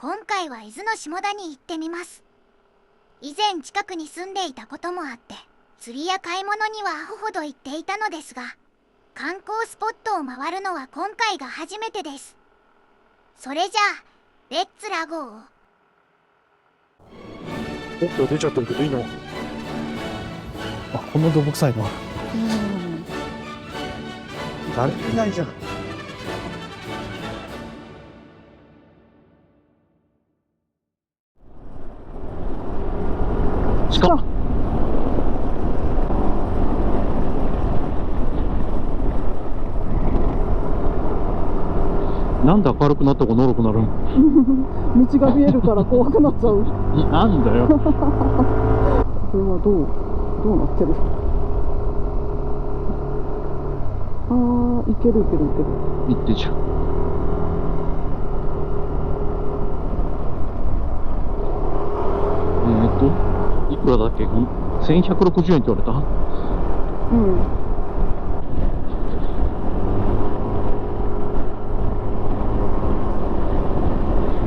今回は伊豆の下田に行ってみます。以前近くに住んでいたこともあって、釣りや買い物にはアホほど行っていたのですが、観光スポットを回るのは今回が初めてです。それじゃあレッツラゴー。おっと出ちゃったけどいいの？あ、こんな土木臭いの。誰もいないじゃん。鹿。なんで明るくなったかのろくなるん？道が見えるから怖くなっちゃう。なんだよ。これはどうなってる？あー、いける。行ってじゃん。いくらだっけ？1160円って言われた？うん。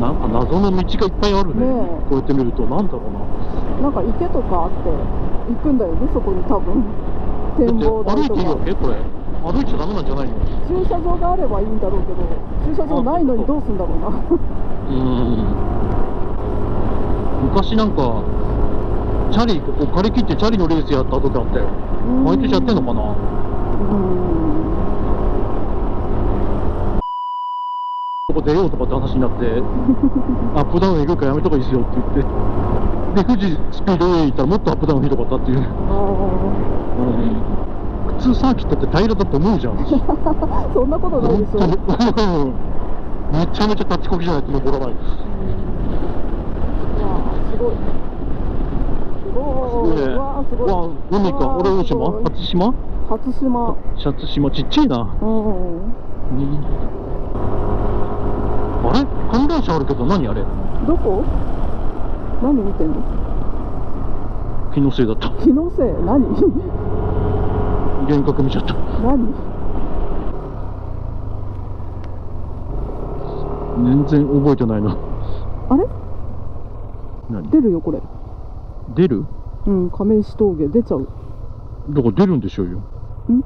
なんか謎の道がいっぱいあるね。ねえ、こうやって見るとなんだろうな。なんか池とかあって行くんだよね、そこに多分。展望台とだって歩いていいわか。けこれ？歩いちゃダメなんじゃないの？駐車場があればいいんだろうけど、駐車場ないのにどうすんだろうな。昔なんかチャリここ借り切ってチャリのレースやった時あったよ。毎年やってんのかな？ここ出ようとかって話になってアップダウン行くからやめとかいいですよって言って、で富士スピードウェイ行ったらもっとアップダウンひどかったっていう。普通サーキットって平らだと思うじゃん。そんなことないでしょ。めちゃめちゃ立ちこぎじゃないと登らない。すごい。ね。わ、海か。俺大島？初島？初島。初島ちっちゃいな。あれ？観覧車あるけど何あれ？どこ？何見てんの？気のせいだった。気のせい？何？幻覚見ちゃった。何？全然覚えてないな。あれ？何？出るよこれ。出る？うん、亀石峠出ちゃう。だから出るんでしょうよ。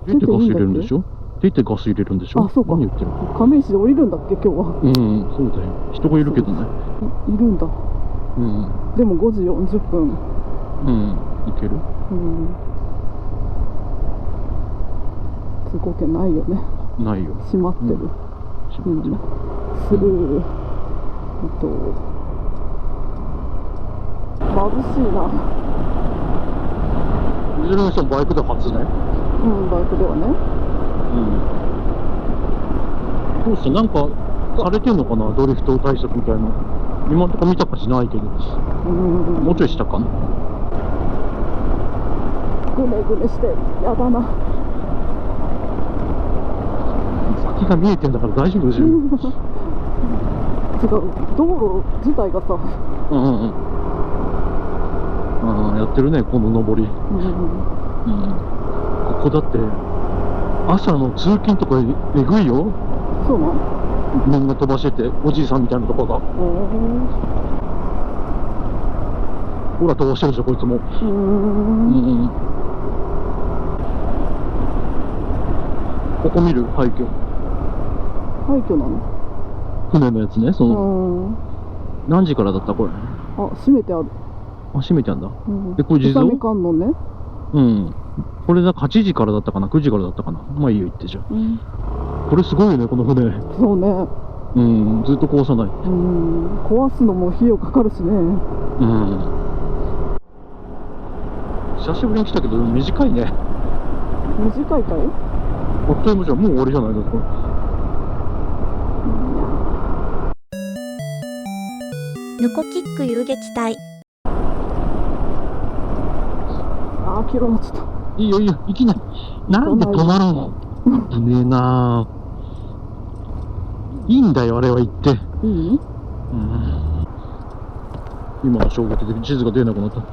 出てガス入れるんでしょ？出てガス入れるんでしょ？あ、そうか。何言ってる？亀石で降りるんだっけ今日は。そうだよ。人がいるけどね。いるんだ。でも5時40分。いける？通行券ないよね。ないよ。閉まってる。スルー。眩しいな。いずれの人もバイクで初ね。バイクではね。どうしてなんかされてんのかな、ドリフト対策みたいな。今のところ見たかしないけど、もうちょいしたかな。ぐねぐねしてやだな。先が見えてんだから大丈夫ですよ。違う、道路自体がさ。やってるね、この上り。ここだって朝の通勤とかえぐいよ。そうなの？みんな飛ばしてて、おじいさんみたいなとこが。ほら飛ばしてるでしょこいつも。ここ見る？廃墟。廃墟なの？船のやつね。その何時からだったこれ？あ、閉めてある。あ、閉めてあるんだ。でこれ地蔵？宇佐美観音ね。これだ8時からだったかな、9時からだったかな。まあいいよ、行ってじゃあ。これすごいよね、この船。そうね。ずっと壊さない。壊すのも費用かかるしね。久しぶりに来たけど短いね。短いかい？あっという間じゃん。もう終わりじゃないですか。ヌコキック遊撃隊。あー、キロになっちゃった。いいよいいよ、行きない。なんで止まるの？危ねえな。いいんだよ、あれは行って。今の衝撃で地図が出なくなった。こ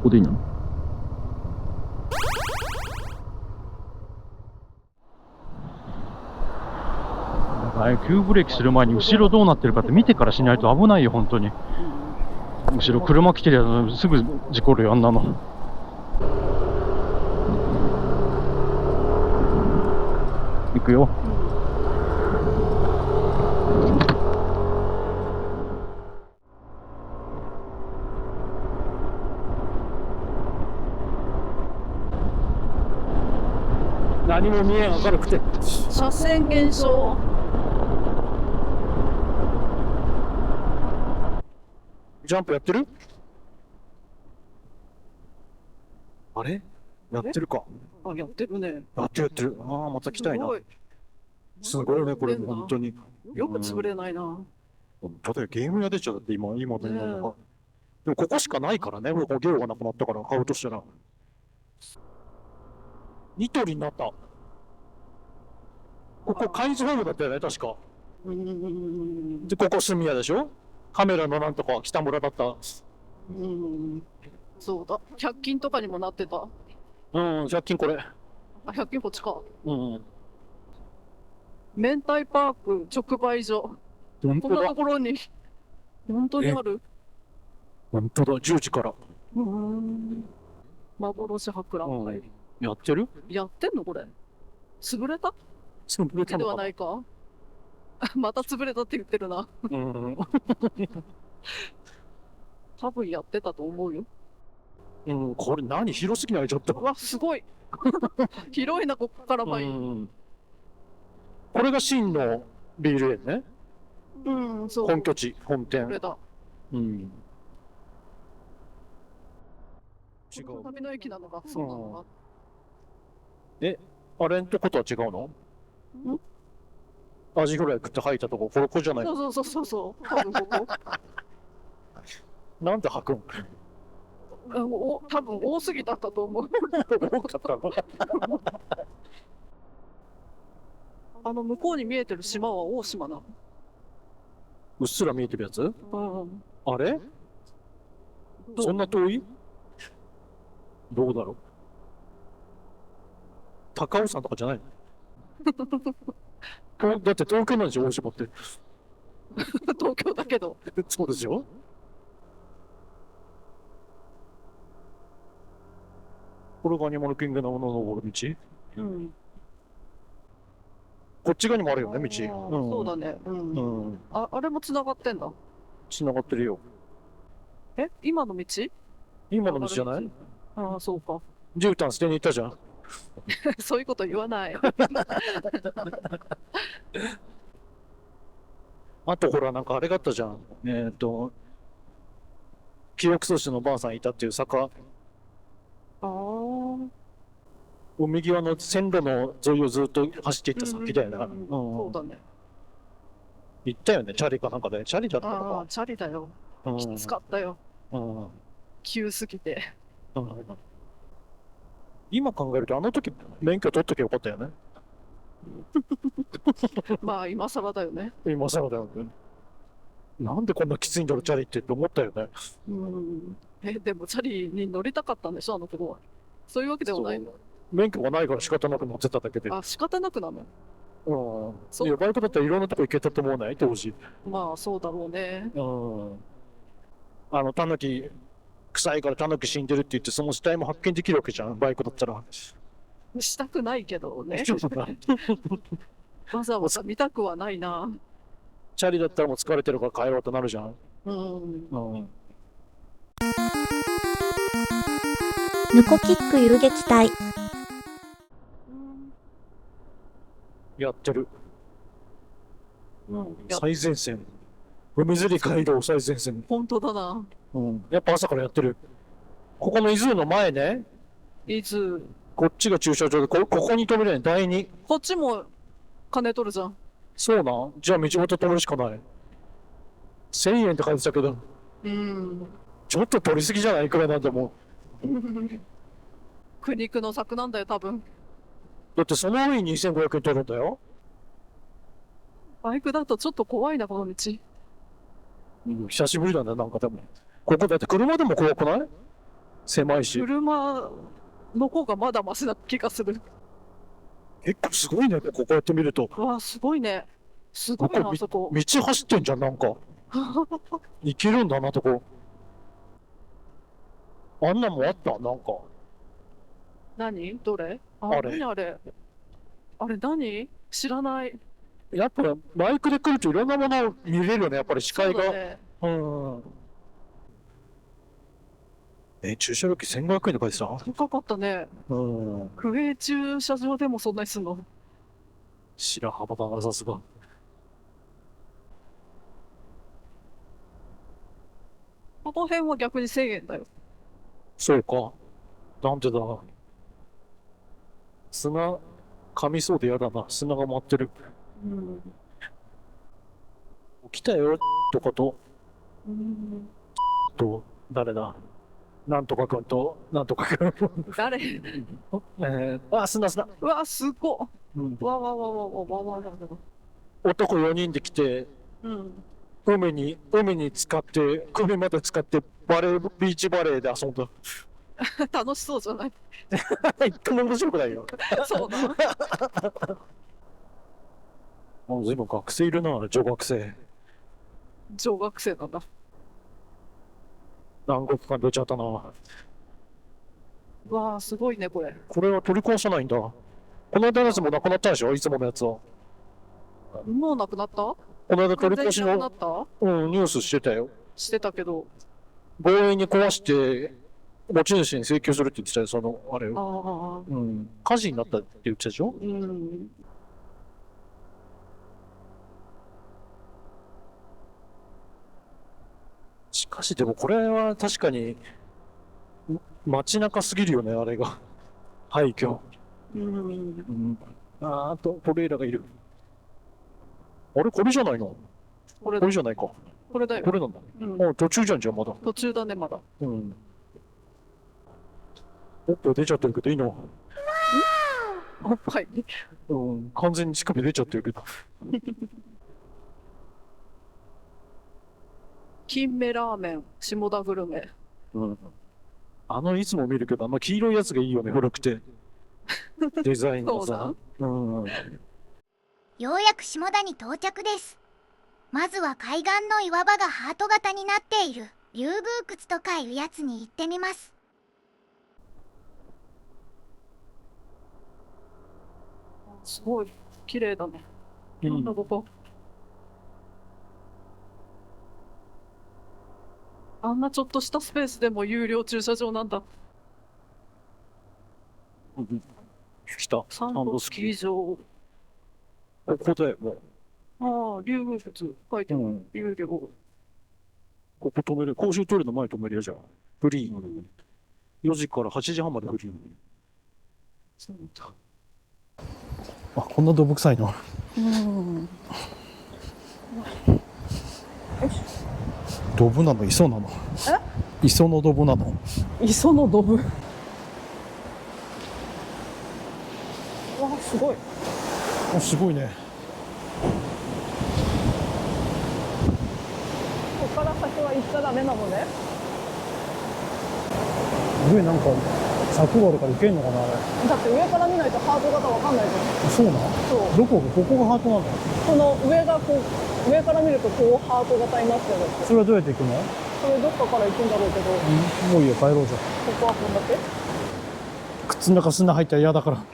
こでいいの？はい、急ブレーキする前に後ろどうなってるかって見てからしないと危ないよ、本当に。後ろ車来てるやつすぐ事故るよ、あんなの。行くよ。何も見えん、明るくて。車線減少。ジャンプやってる？あれやってるか。あ、やってるね。やってるやってる。ああ、また来たいな。すごい。すごいね、これ、本当に。よく潰れないな。例えばゲームやでちゃうって今の今の。ねでもここしかないからね、俺ゲオがなくなったから買うとしたら。ニトリになった。ここカインズホームだったよね、確か。で、ここ住谷でしょ？カメラのなんとか北村だった。そうだ。100均とかにもなってた。うん、100均これ。あ、100均こっちか。うん。明太パーク直売所。本当だこんなと。ころに。本当にある。本当だ、10時から。幻博覧会。やってる？やってんのこれ。潰れた潰れたでのかな？はないかまた潰れたって言ってるな。うん。多分やってたと思うよ。うん、これ何広すぎないちょっと。うわ、すごい。広いな、こっから前。これが真のビール園ね。そう。本拠地、本店。これだ。うん。違う。旅の駅なのか、そうなのか。あれんとことは違うの？アジフライ食って吐いたとこ、ここじゃない？そう。多分ここ。なんで吐くん？多分多すぎだったと思う。多かったの？向こうに見えてる島は大島なの。うっすら見えてるやつ？うん。あれ？そんな遠い？どうだろう？高尾山とかじゃないの？だって東京なんでしょ、大島って。東京だけど。そうですよ。これがアニマルキングダムの登る道？こっち側にもあるよね、道。そうだね。あれも繋がってんだ。繋がってるよ。今の道？今の道じゃない？ああ、そうか。絨毯捨てに行ったじゃん。そういうこと言わない。あとほら、なんかあれがあったじゃん。記憶喪失のばあさんいたっていう坂。海際の線路の沿いをずっと走っていった先だよね。そうだね。行ったよね、チャリかなんかで。チャリだったのか。チャリだよ。きつかったよ。急すぎて。今考えるとあの時免許取っときゃよかったよね。まあ今更だよね。今更だよね。なんでこんなきついんだろう、チャリって思ったよね。でもチャリに乗りたかったんでしょ、あの子は。そういうわけでもないの。免許がないから仕方なく乗ってただけで。あ、仕方なくなの。いや、バイクだったらいろんなとこ行けたと思わない？当時。まあそうだろうね。タヌキ、臭いからタヌキ死んでるって言って、その死体も発見できるわけじゃん、バイクだったら。したくないけどね。ちょっとなわざわざ見たくはないな。チャリだったらもう疲れてるから帰ろうとなるじゃん。ヌコキックゆる撃隊。やってる。最前線。海釣り街道最前線。本当だな。やっぱ朝からやってる。ここの伊豆の前ね。伊豆。こっちが駐車場で、ここに止めるね、第2。こっちも金取るじゃん。そうなん？じゃあ道端止めるしかない。1000円って書いてたけど。ちょっと取りすぎじゃない？いくらなんでも。苦肉の策なんだよ、多分。だってその上に2500円取るんだよ。バイクだとちょっと怖いな、この道。久しぶりだね、なんかでも。ここだって車でも怖くない？狭いし。車の方がまだマシな気がする。結構すごいね、こうやって見ると。うわ、すごいね。すごいな、あそこ。道走ってんじゃん、なんか。行けるんだな、とこ。あんなんもあった、なんか。何どれああれ何あれあれ何知らない。やっぱバイクで来るといろんなもの見れるよね、やっぱり視界が。そうだね。うん。駐車料金1500円とかでさ。高かったね。うん。区営駐車場でもそんなにすんの？白幅だな、さすが。この辺は逆に1000円だよ。そうか。なんでだ。砂、噛みそうでやだな。砂が舞ってる。うん。来たよ、とかと、うん、誰だ。なんとかくんと、なんとかくん。誰砂砂。うわ、すごっ。うんわわわわわわわわ。男4人で来て、うん。海に使って、首まで使って、ビーチバレーで遊んだ。楽しそうじゃない？一回も面白くないよ。そうだ。もう随分学生いるな、女学生。女学生なんだ。南国感出ちゃったな。うわあ、すごいね、これ。これは取り壊さないんだ。この間のやつもなくなったでしょ、いつものやつは。もうなくなった？この間取り越し完全になくなの、った？ニュースしてたよ。してたけど。強引に壊して、持ち主に請求するって言ってたよ、あれあよ。あ。火事になったって言ってたでしょ。うん。しかしでもこれは確かに、街中すぎるよね、あれが。廃墟。うん。あと、トレーラーがいる。あれこれじゃないの？これこれじゃないか。これだよ。これなんだ。うん。途中じゃん、じゃあまだ。途中だね、まだ。おっぱい出ちゃってるけどいいの？おっぱい。完全に乳首出ちゃってるけど。金目ラーメン、下田グルメ。いつも見るけど、黄色いやつがいいよね、古くて。デザインがそうださ。ようやく下田に到着です。まずは海岸の岩場がハート型になっている流宮窟とかいうやつに行ってみます。すごい綺麗だね。なんだここ。あんなちょっとしたスペースでも有料駐車場なんだ。来た。サンドスキー場。ここだよ、もう。ああ、流宮窟書いてある。有料。ここ止める。公衆トイレの前止めるよ、じゃあ。フリー。4時から8時半までフリー。そうだ。あ、こんなどぶ臭いの。ドブなの？磯なの？磯のドブなの？磯のドブ。わあ、すごい。あ、すごいね。ここから先は行っちゃダメなのね。上なんか柵があるから行けんのかなあれ。だって上から見ないとハート型わかんないじゃん。そうなん？そう。どこがハートなの？この上がこう、上から見るとこうハート型になってる。それはどうやって行くの？これどっかから行くんだろうけど、もういいよ、帰ろうじゃん。ここはこんだけ？靴の中砂入ったら嫌だから。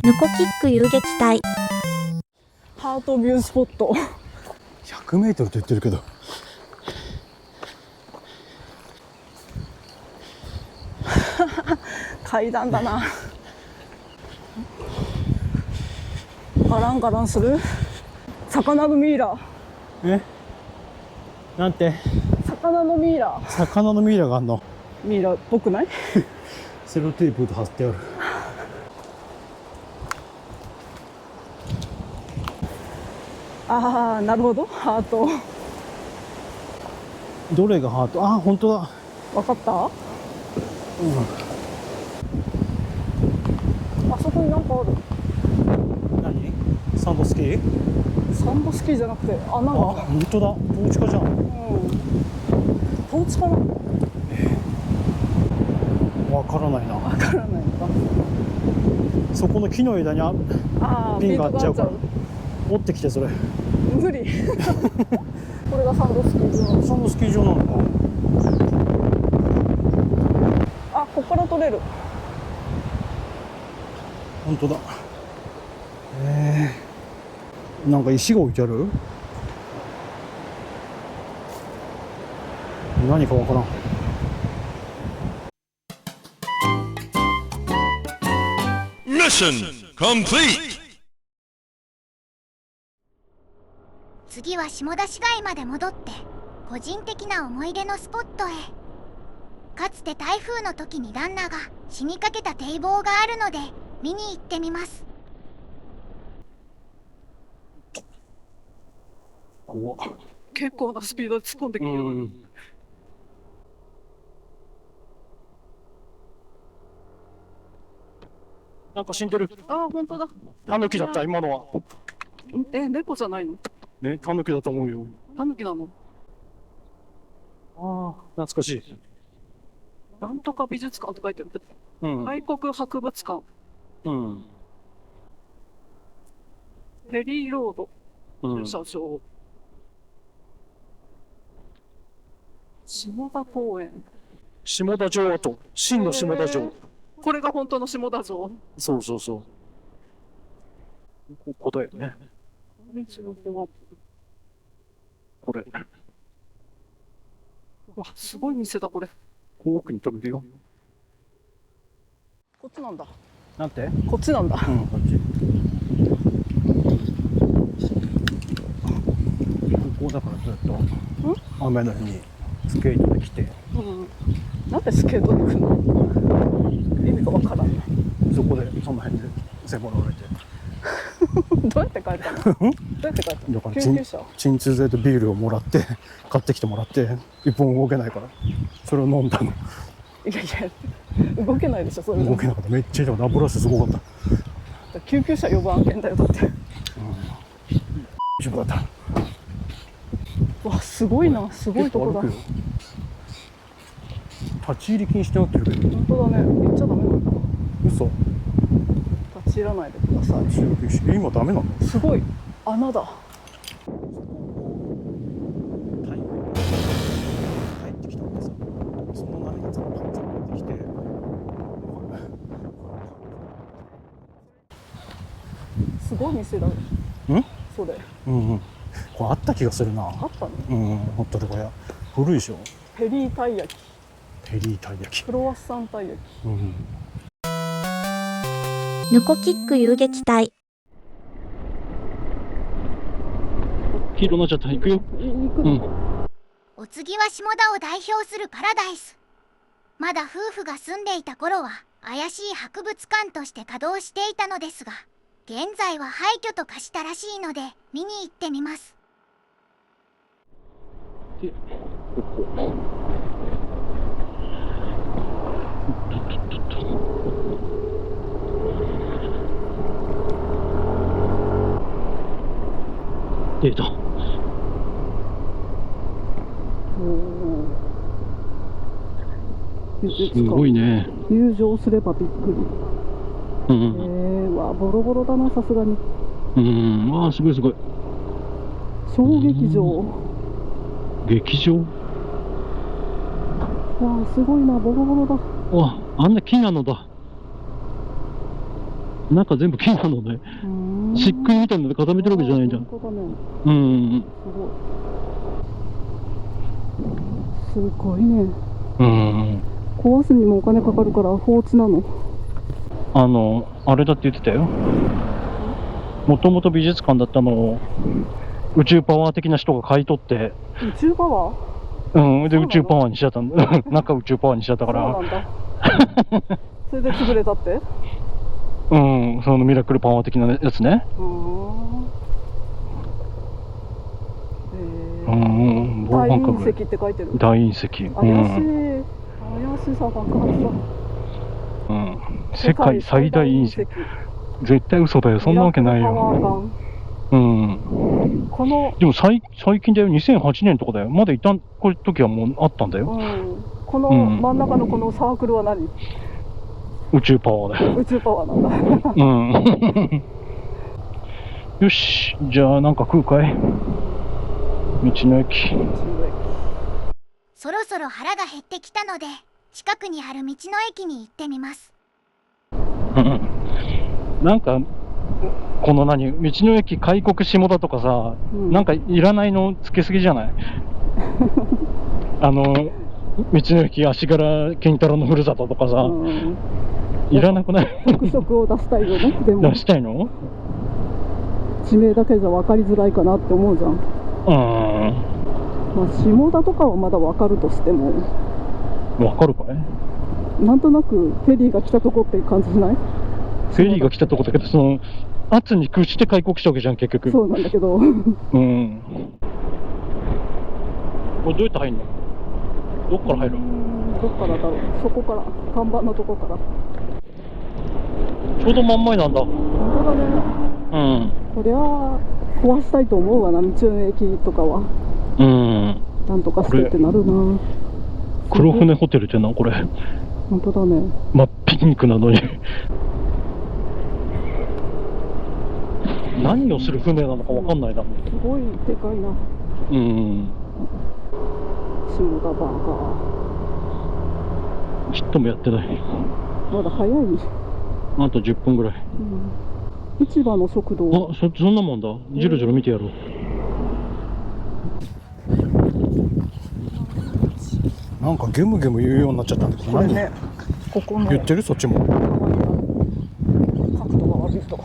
ヌコキック遊撃隊。ハートビュースポット。100メートルと言ってるけど。階段だな。ガランガランする？魚のミイラ。なんて？魚のミイラ。魚のミイラがあんの？ミイラっぽくない？セロテープで貼ってある。ああ、なるほど。ハート。どれがハート？あ、本当だ。わかった？あそこになんかある。何？サンドスキー？サンドスキーじゃなくて穴が。あ、本当だ。トーチカじゃん。トーチかな？わからないな。わからないのか。そこの木の枝にピンがあっちゃうから折ってきてそれ。無理これがサンドスキー場。サンドスキー場なのか。あ、ここから取れる。本当だ。なんか石が置いてある。何かわからん。Mission complete! 次は下田市街まで戻って個人的な思い出のスポットへ。かつて台風の時に旦那が死にかけた堤防があるので見に行ってみます。怖っ。結構なスピードで突っ込んできてる。なんか死んでる。あ、本当だ。タヌキだった今のは。猫じゃないの？ね、タヌキだと思うよ。タヌキなの？ああ、懐かしい。なんとか美術館って書いてる。うん。外国博物館。うん。フェリーロードうん。駐車場。下田公園。下田城跡。真の下田城。これが本当の下田城。そうそうそう。ここだよね。これ。うわ、すごい店だこれ。奥に飛べるよ。こっちなんだ。なんて？こっちなんだ。うん、こっち。ここだからずっと雨の日にスケートで来て、なんでスケートで来るの？意味がわからん。そこでその辺で背もらわれて。どうやって帰ったの？どうやって帰ったの？だから救急車？鎮痛剤とビールをもらって買ってきてもらって一本動けないからそれを飲んだの。いやいや動けないでしょそれ。動けなかった。めっちゃ痛かった。ラブラシすごかった。救急車呼ぶ案件だよだって。大丈夫だった。わ、すごいな。すごいとこだ。立ち入り禁止ってなってるけど。本当だね。行っちゃダメなんだ。嘘。立ち入らないでください。立ち入り禁止。今ダメなの？すごい穴だ。帰ってきたんでさ、その波がザッザッってきて、すごい店だね。ん？それ。うんうん。これあった気がするな。あったね。うん、ホット床屋。古いでしょ。ペリーたい焼き。ペリーたい焼き。クロワッサンたい焼き。うん。ヌコキック遊撃隊。黄色になっちゃった。行くよ。行くの？うん。お次は下田を代表するパラダイス。まだ夫婦が住んでいた頃は怪しい博物館として稼働していたのですが、現在は廃墟と化したらしいので見に行ってみます。で、ここ。出た。すごいね。入場すればびっくり。うん。わ、ボロボロだな、さすがに。うん。ああ、すごいすごい。小劇場。劇場？わあ、すごいな、ボロボロだ。わあ、あんな木なのだ。中全部木なのね。漆喰みたいなので固めてるわけじゃないんだ。本当だね。うん。すごいね。うん。壊すにもお金かかるから放置なの。あれだって言ってたよ。もともと美術館だったのを宇宙パワー的な人が買い取って。宇宙パワー？うん。で、宇宙パワーにしちゃったんだ。中宇宙パワーにしちゃったから。そうなんだ。それで潰れたって？うん。そのミラクルパワー的なやつね。大隕石って書いてる。大隕石。怪しい。怪しさ爆発だ。うん。世界最大隕石。絶対嘘だよ。そんなわけないよ。うん。でも最近だよ。2008年とかだよ。まだいた時はもうあったんだよ。この真ん中のこのサークルは何？宇宙パワーだよ。宇宙パワーなんだ。うん。よし、じゃあなんか食うかい？道の駅。そろそろ腹が減ってきたので、近くにある道の駅に行ってみます。なんか、この道の駅開国下田とかさ、なんかいらないのつけすぎじゃない？道の駅足柄健太郎のふるさととかさ、いらなくない？特色を出したいよね。でも出したいの？地名だけじゃ分かりづらいかなって思うじゃん。まあ、下田とかはまだ分かるとしても、わかるかい？なんとなくフェリーが来たとこって感じしない？フェリーが来たとこだけど、圧に屈して開国したわけじゃん、結局。そうなんだけど。うん。これどうやって入んの？どっから入る？どっからだろう。そこから、看板のとこから。ちょうど真ん前なんだ。本当だね。うん。こりゃ壊したいと思うわな、道の駅とかは。うん。なんとかしてってなるな。黒船ホテルってな、これ。本当だね。真っピンクなのに。何をする船なのかわかんないな。すごいでかいな。うん。下田バーガちっともやってない。ー。まだ早い。あと10分ぐらい。市場の食堂。あ、そんなもんだ。じろじろ見てやろう。なんかゲムゲム言うようになっちゃったんだけど、これね、ここの言ってる？そっちも。角度が悪いと。こ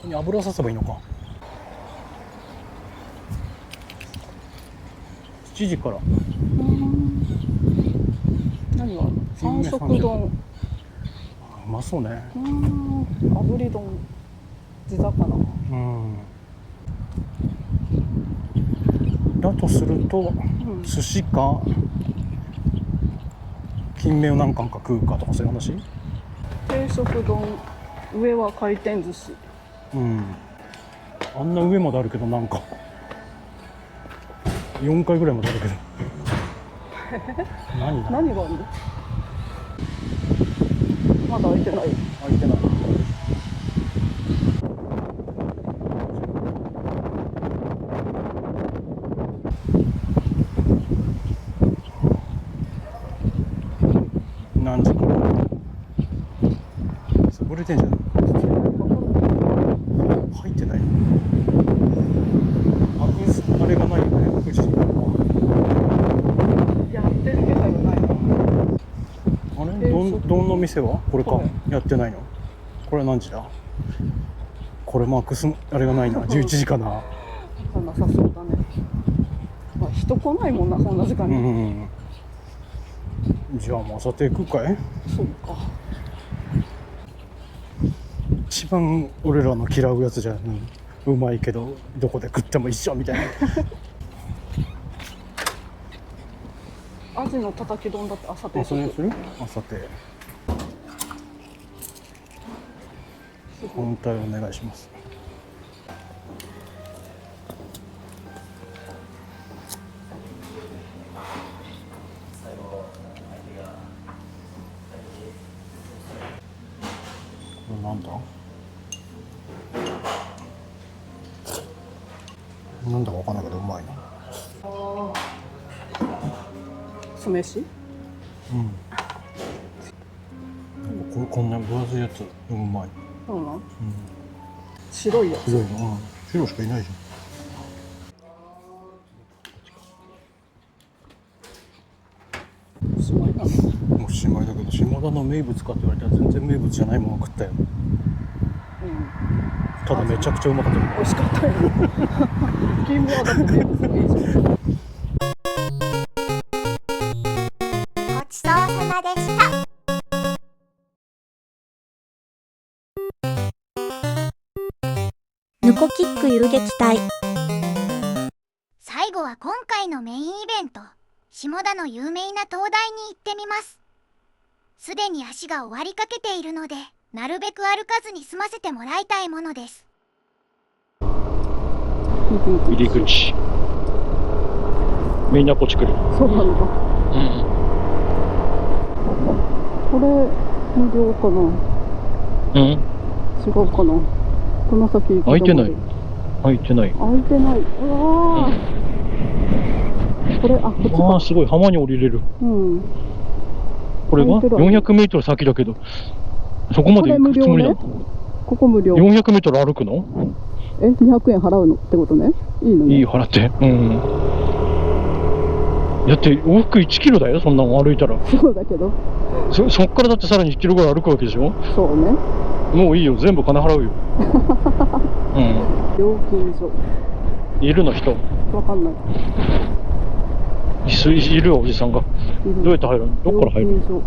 こに油させばいいのか。7時から。何があるの？三色丼。うまそうね。炙り丼。地魚。だとすると、寿司か金目を何貫か食うかとかそういう話？定食丼、上は回転寿司。あんな上まであるけど、なんか4階ぐらいまであるけど何があるの？まだ開いてない。開いてない。何時から潰れてんじゃん。入ってない。あれがないよね、富士。やってるけどないな。あれ、丼の店はこれか。やってないの。これは何時だ。これマークスあれがないな。11時かな。なさそうだね。まあ、人来ないもんな、そんな時間に。じゃあもう朝定食うかい？そうか。一番俺らの嫌うやつじゃん。うまいけどどこで食っても一緒みたいな。アジのたたき丼だって朝定食。する？朝定。本体お願いします。これなんだ？なんだかわかんないけどうまいな。酢飯？こんな分厚いやつうまい。そうなん？白いやつ。白いの。白しかいないじおしまいなの？ゃん。おしまいだけど、下田の名物かって言われたら全然名物じゃないもの食ったよ。ただめちゃくちゃうまかったよ。美味しかったよ。金目はだって名物がいいじゃん。ごちそうさまでした。ヌコキック遊撃隊。最後は今回のメインイベント、下田の有名な灯台に行ってみます。すでに足が終わりかけているので、なるべく歩かずに済ませてもらいたいものです。入り口。みんなこっち来る。そうなのか。これ無料かな。うん。違うかな。この先行き止まり。開いてない。開いてない。開いてない。うわー、これ、こっちか。すごい、浜に降りれる。うん。これが開いてる400メートル先だけど、そこまで行くつもりだ。ここ無料。400メートル歩くの200円払うのってことね。いいのね。いい、払って。うん。だって往復1キロだよ、そんなの歩いたら。そうだけど。そっからだってさらに1キロぐらい歩くわけでしょ。そうね。もういいよ、全部金払うよ。うん。料金所。いるの人。わかんない。いるおじさんが。どうやって入るの？どっから入るの？料金所。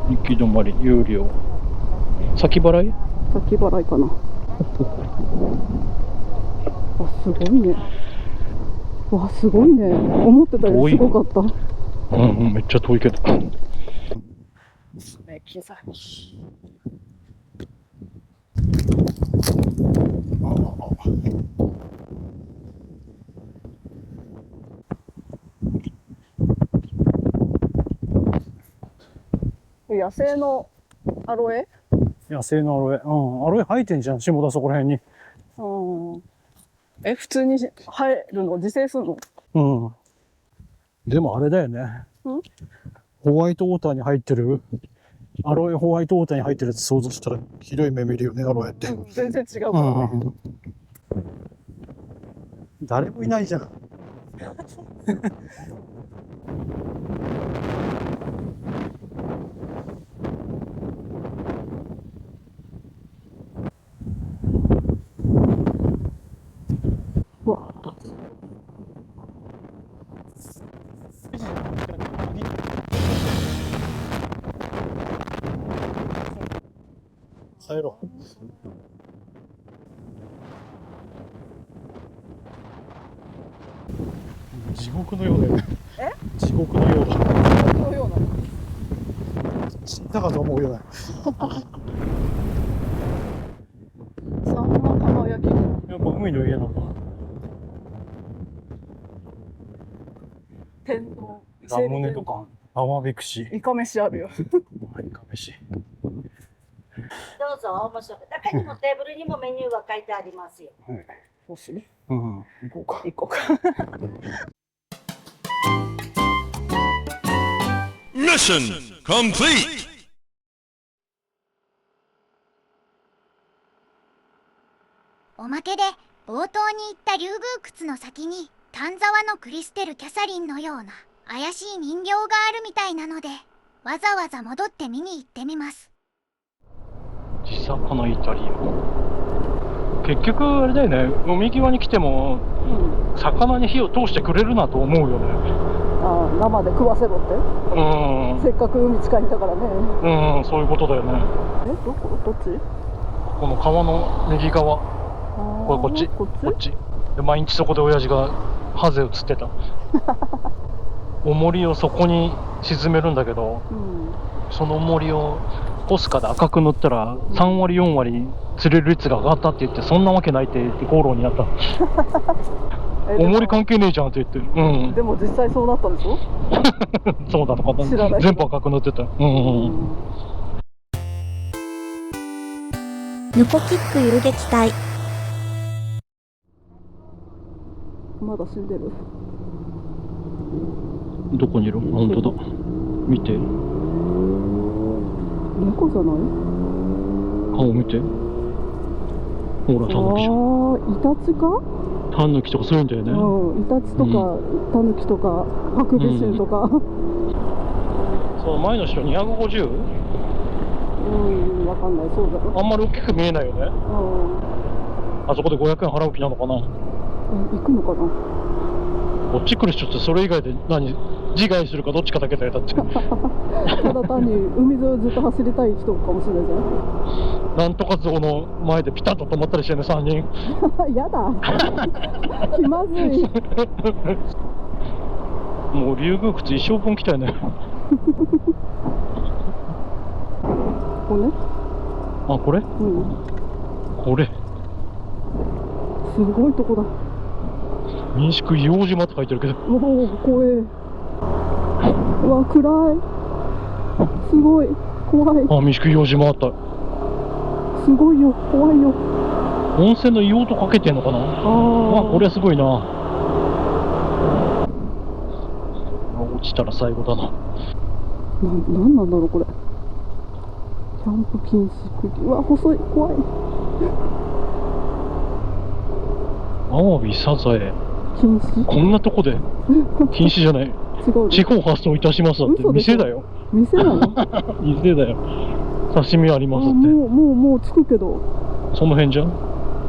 行き止まり、有料。先払い？先払いかな。すごいね。わ、すごいね。思ってたよりすごかった。めっちゃ遠いけど。めっちゃさ。野生のアロエ？野生のアロエ。アロエ生えてんじゃん、下田そこら辺に。普通に生えるの？自生するの？でもあれだよね。ホワイトウォーターに入ってる、アロエホワイトウォーターに入ってるやつ想像したらひどい目見るよね、アロエって。全然違うからね。誰もいないじゃん。うわ、帰ろう。地獄のようだよね。地獄のようだ。このような。死んだかと思うよね。サンマ釜焼き。やっぱ海の家なんだ。天丼。ラムネとか、アワビ串。イカ飯あるよ。イカ飯。どうぞお申し込み。中にもテーブルにもメニューが書いてありますよ。どうする？行こうか。行こうか。Mission complete! おまけで冒頭に言った竜宮窟の先に丹沢のクリステル・キャサリンのような怪しい人形があるみたいなので、わざわざ戻って見に行ってみます。地魚イタリア。結局あれだよね、海際に来ても、魚に火を通してくれるなと思うよね。生で食わせろって？せっかく海近いんだからね。そういうことだよね。どこ？どっち？この川の右側。こっち。こっち。で、毎日そこで親父がハゼを釣ってた。重りをそこに沈めるんだけど、その重りをポスカで赤く塗ったら3割4割釣れる率が上がったって言って、そんなわけないって言って口論になった。重り関係ねえじゃんって言って。でも実際そうなったんでしょ？そうだとか、全部赤く塗ってた。ノコキックゆる撃隊。まだ死んでる。どこにいる？本当だ。見て。猫じゃない？顔見て。ほら、タヌキじゃん。イタチか？タヌキとかそういうんだよね。イタチとか、タヌキとか、ハクビシンとか。そう、前の人 250？わかんない、そうだろ。あんまり大きく見えないよね。あそこで500円払う気なのかな。行くのかな。こっち来る人ってそれ以外で自害するかどっちかだけだよ、だって。ただ単に海沿いをずっと走りたい人かもしれないじゃん。なんとか像の前でピタッと止まったりしてね、3人。やだ。気まずい。もう竜宮窟一生分来たよね。これ？あ、これ？これ。すごいとこだ。民宿硫黄島って書いてるけど。おお、怖え。うわ、暗い。すごい。怖い。あ、三宿用事もあった。すごいよ、怖いよ。温泉の硫黄とかけてんのかな。ああ、これはすごいな。落ちたら最後だな。なんなんだろうこれ。キャンプ禁止区域。うわ、細い、怖い。アワビサザエ、禁止。こんなとこで禁止じゃない。違う。地方発送いたしますだって嘘でしょ店だよ。店なの？店だよ。刺身ありあ、ますって。もう着くけど。その辺じゃん。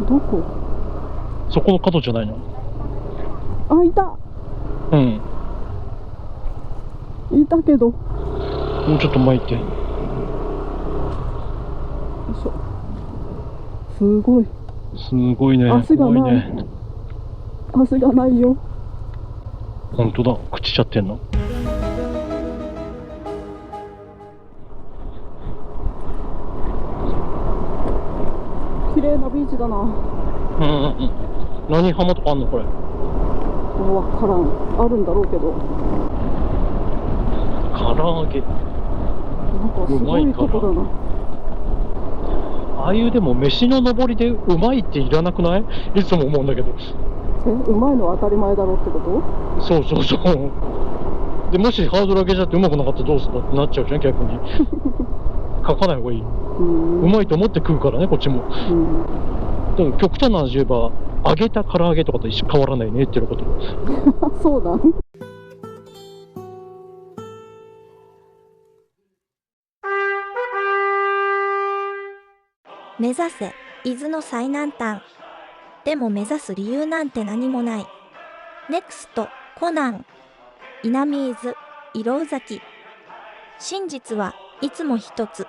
どこ？そこの角じゃないの。あ、いた。うん。いたけど。もうちょっと前行って。よいしょ。すごい。すごいね。足がない怖いね。足がないよ。本当だ。朽ちちゃってんの。綺麗なビーチだな。何浜とかあんのこれ。わからん。あるんだろうけど。唐揚げ。なんかすごいとこだな。ああいうでも飯の上りでうまいっていらなくない？いつも思うんだけど。うまいのは当たり前だろうってこと？そうそうそう。でもしハードル上げちゃってうまくなかったらどうするんだってなっちゃうじゃん、逆に。書かない方がいい。うまいと思って食うからね、こっちも。でも極端な話言えば、揚げた唐揚げとかと一緒変わらないねっていうこと。そうだ。目指せ伊豆の最南端。でも目指す理由なんて何もない。ネクストコナン稲見伊豆色宇崎。真実はいつも一つ。